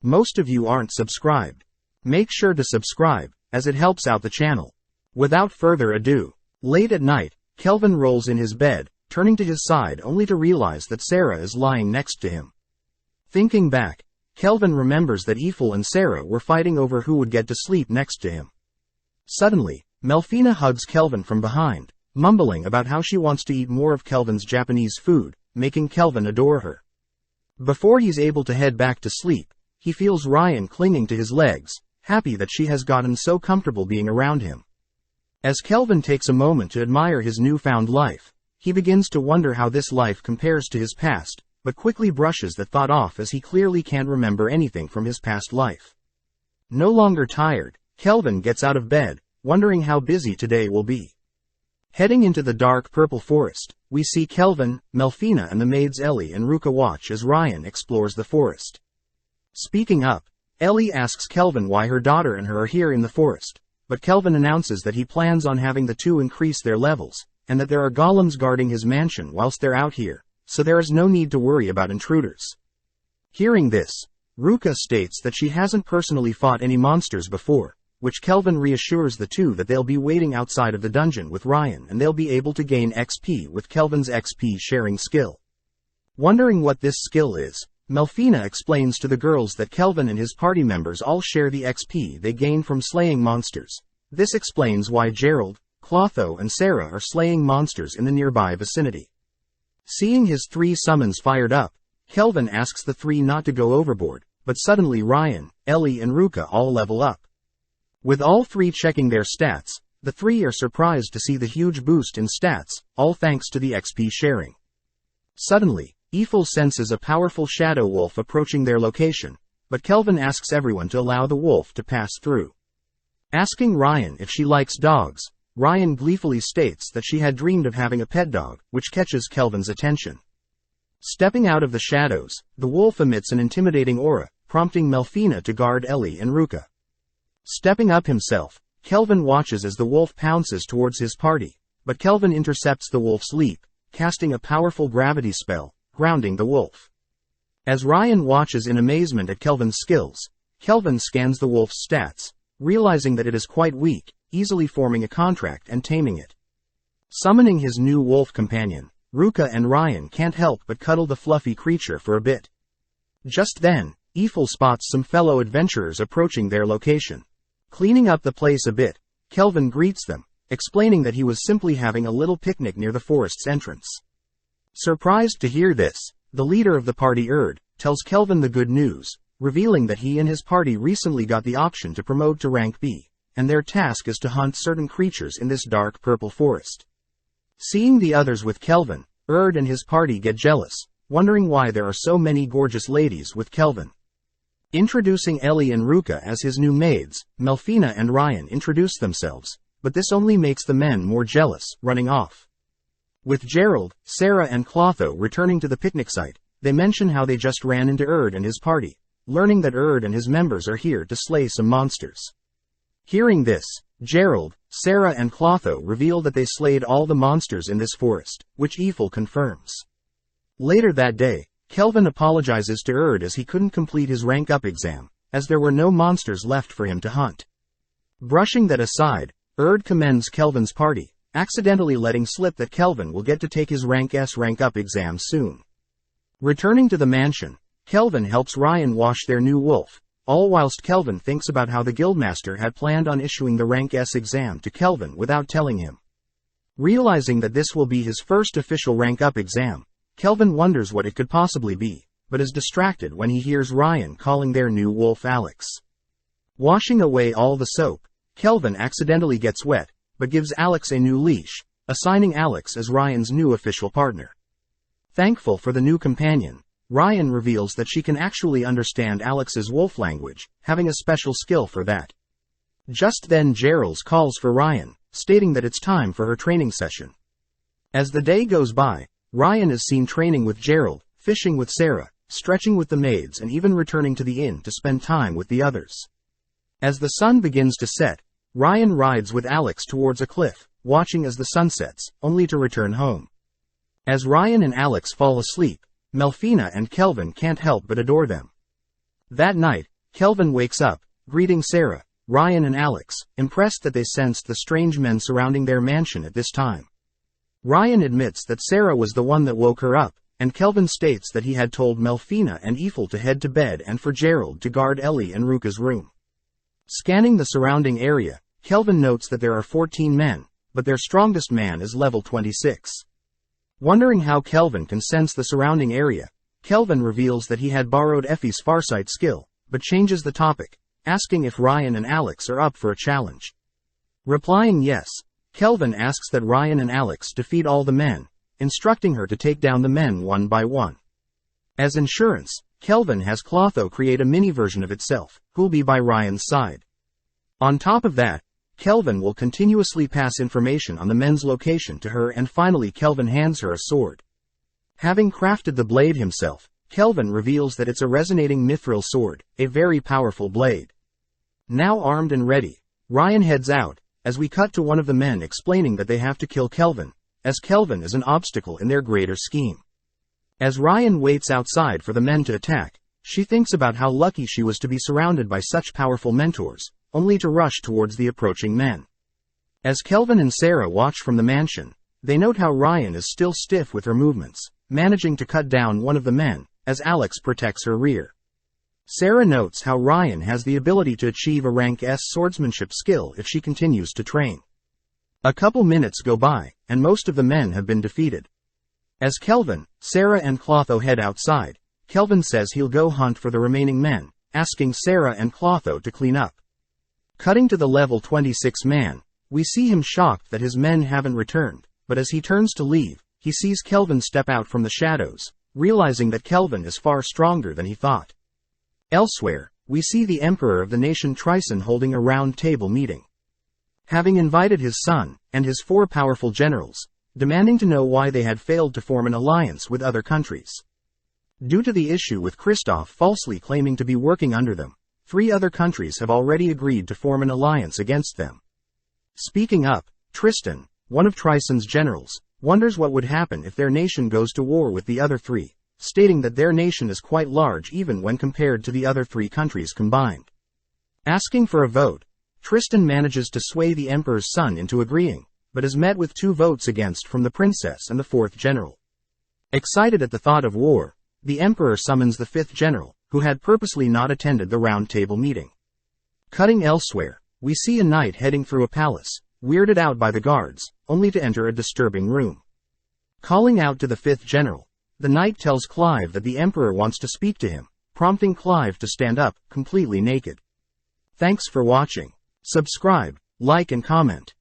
Most of you aren't subscribed. Make sure to subscribe, as it helps out the channel. Without further ado, late at night, Kelvin rolls in his bed, turning to his side only to realize that Sarah is lying next to him. Thinking back, Kelvin remembers that Eiffel and Sarah were fighting over who would get to sleep next to him. Suddenly, Melfina hugs Kelvin from behind, mumbling about how she wants to eat more of Kelvin's Japanese food, making Kelvin adore her. Before he's able to head back to sleep, he feels Ryan clinging to his legs, happy that she has gotten so comfortable being around him. As Kelvin takes a moment to admire his newfound life, he begins to wonder how this life compares to his past, but quickly brushes that thought off as he clearly can't remember anything from his past life. No longer tired, Kelvin gets out of bed, wondering how busy today will be. Heading into the dark purple forest, we see Kelvin, Melfina and the maids Ellie and Ruka watch as Ryan explores the forest. Speaking up, Ellie asks Kelvin why her daughter and her are here in the forest, but Kelvin announces that he plans on having the two increase their levels, and that there are golems guarding his mansion whilst they're out here, so there is no need to worry about intruders. Hearing this, Ruka states that she hasn't personally fought any monsters before, which Kelvin reassures the two that they'll be waiting outside of the dungeon with Ryan and they'll be able to gain XP with Kelvin's XP sharing skill. Wondering what this skill is, Melfina explains to the girls that Kelvin and his party members all share the XP they gain from slaying monsters. This explains why Gerald, Clotho and Sarah are slaying monsters in the nearby vicinity. Seeing his 3 summons fired up, Kelvin asks the 3 not to go overboard, but suddenly Ryan, Ellie and Ruka all level up. With all 3 checking their stats, the 3 are surprised to see the huge boost in stats, all thanks to the XP sharing. Suddenly, Eiffel senses a powerful shadow wolf approaching their location, but Kelvin asks everyone to allow the wolf to pass through. Asking Ryan if she likes dogs, Ryan gleefully states that she had dreamed of having a pet dog, which catches Kelvin's attention. Stepping out of the shadows, the wolf emits an intimidating aura, prompting Melfina to guard Ellie and Ruka. Stepping up himself, Kelvin watches as the wolf pounces towards his party, but Kelvin intercepts the wolf's leap, casting a powerful gravity spell, grounding the wolf. As Ryan watches in amazement at Kelvin's skills, Kelvin scans the wolf's stats, realizing that it is quite weak, easily forming a contract and taming it. Summoning his new wolf companion, Ruka and Ryan can't help but cuddle the fluffy creature for a bit. Just then, Eiffel spots some fellow adventurers approaching their location. Cleaning up the place a bit, Kelvin greets them, explaining that he was simply having a little picnic near the forest's entrance. Surprised to hear this, the leader of the party tells Kelvin the good news, revealing that he and his party recently got the option to promote to rank B, and their task is to hunt certain creatures in this dark purple forest. Seeing the others with Kelvin, and his party get jealous, wondering why there are so many gorgeous ladies with Kelvin. Introducing Ellie and Ruka as his new maids, Melfina and Ryan introduce themselves, but this only makes the men more jealous, running off. With Gerald, Sarah and Clotho returning to the picnic site, they mention how they just ran into and his party, learning that and his members are here to slay some monsters. Hearing this, Gerald, Sarah and Clotho reveal that they slayed all the monsters in this forest, which Eiffel confirms. Later that day, Kelvin apologizes to as he couldn't complete his rank-up exam, as there were no monsters left for him to hunt. Brushing that aside, commends Kelvin's party, accidentally letting slip that Kelvin will get to take his rank S rank-up exam soon. Returning to the mansion, Kelvin helps Ryan wash their new wolf, all whilst Kelvin thinks about how the guildmaster had planned on issuing the rank S exam to Kelvin without telling him. Realizing that this will be his first official rank-up exam, Kelvin wonders what it could possibly be, but is distracted when he hears Ryan calling their new wolf Alex. Washing away all the soap, Kelvin accidentally gets wet, but gives Alex a new leash, assigning Alex as Ryan's new official partner. Thankful for the new companion, Ryan reveals that she can actually understand Alex's wolf language, having a special skill for that. Just then Gerald calls for Ryan, stating that it's time for her training session. As the day goes by, Ryan is seen training with Gerald, fishing with Sarah, stretching with the maids and even returning to the inn to spend time with the others. As the sun begins to set, Ryan rides with Alex towards a cliff, watching as the sun sets, only to return home. As Ryan and Alex fall asleep, Melfina and Kelvin can't help but adore them. That night, Kelvin wakes up, greeting Sarah, Ryan and Alex, impressed that they sensed the strange men surrounding their mansion at this time. Ryan admits that Sarah was the one that woke her up, and Kelvin states that he had told Melfina and Eiffel to head to bed and for Gerald to guard Ellie and Ruka's room. Scanning the surrounding area, Kelvin notes that there are 14 men, but their strongest man is level 26. Wondering how Kelvin can sense the surrounding area, Kelvin reveals that he had borrowed Effie's farsight skill, but changes the topic, asking if Ryan and Alex are up for a challenge. Replying yes, Kelvin asks that Ryan and Alex defeat all the men, instructing her to take down the men one by one. As insurance, Kelvin has Clotho create a mini version of itself, who'll be by Ryan's side. On top of that, Kelvin will continuously pass information on the men's location to her, and finally Kelvin hands her a sword. Having crafted the blade himself, Kelvin reveals that it's a resonating mithril sword, a very powerful blade. Now armed and ready, Ryan heads out, as we cut to one of the men explaining that they have to kill Kelvin, as Kelvin is an obstacle in their greater scheme. As Ryan waits outside for the men to attack, she thinks about how lucky she was to be surrounded by such powerful mentors, only to rush towards the approaching men. As Kelvin and Sarah watch from the mansion, they note how Ryan is still stiff with her movements, managing to cut down one of the men, as Alex protects her rear. Sarah notes how Ryan has the ability to achieve a rank S swordsmanship skill if she continues to train. A couple minutes go by, and most of the men have been defeated. As Kelvin, Sarah and Clotho head outside, Kelvin says he'll go hunt for the remaining men, asking Sarah and Clotho to clean up. Cutting to the level 26 man, we see him shocked that his men haven't returned, but as he turns to leave, he sees Kelvin step out from the shadows, realizing that Kelvin is far stronger than he thought. Elsewhere, we see the Emperor of the nation Trison holding a round table meeting. Having invited his son, and his 4 powerful generals, demanding to know why they had failed to form an alliance with other countries. Due to the issue with Kristoff falsely claiming to be working under them, 3 other countries have already agreed to form an alliance against them. Speaking up, Tristan, one of Trison's generals, wonders what would happen if their nation goes to war with the other 3, stating that their nation is quite large even when compared to the other 3 countries combined. Asking for a vote, Tristan manages to sway the Emperor's son into agreeing, but is met with 2 votes against from the princess and the 4th general. Excited at the thought of war, the Emperor summons the 5th general, who had purposely not attended the round table meeting. Cutting elsewhere, we see a knight heading through a palace, weirded out by the guards, only to enter a disturbing room. Calling out to the 5th general, the knight tells Clive that the Emperor wants to speak to him, prompting Clive to stand up, completely naked. Thanks for watching. Subscribe, like and comment.